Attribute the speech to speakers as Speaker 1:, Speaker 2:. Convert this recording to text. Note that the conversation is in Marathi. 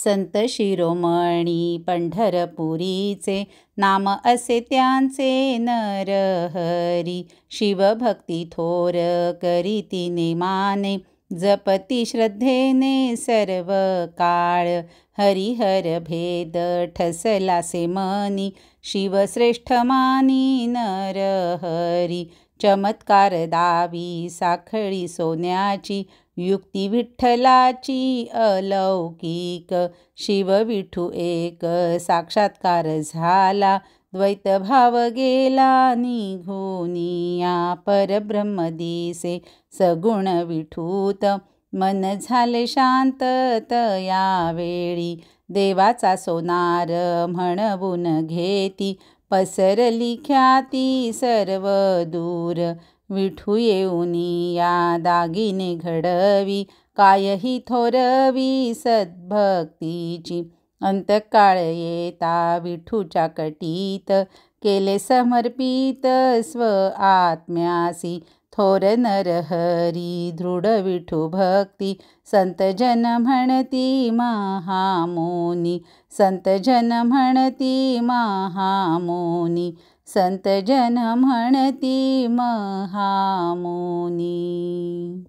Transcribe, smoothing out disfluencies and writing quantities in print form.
Speaker 1: संत शिरोमणी पंढरपुरीचे, नाम असे त्यांचे नरहरी. शिवभक्ती थोर करीती नेमाने, जपती श्रद्धेने सर्व काळ. हरिहर भेद ठसलासे मनी, शिवश्रेष्ठ मानी नरहरी. चमत्कार दावी साखळी सोन्याची, युक्ती विठ्ठलाची अलौकिक. शिव विठू एक साक्षात्कार झाला, द्वैत भाव गेला निघूनिया. परब्रह्म दिसे सगुण विठूत, मन झाले शांत तयावेळी. देवाचा सोनार म्हणवून घेती, पसरली ख्याती सर्व दूर. विठू येऊनी या दागिने घडवी, कायही थोरवी सद्भक्तीची. अंतकाळ येता विठूच्या कटीत, केले समर्पित स्व आत्म्यासी. थोर नरहरी दृढ विठू भक्ती, संत जन म्हणती महामुनी. संत जन म्हणती महामुनी, संत जन म्हणती महामुनी.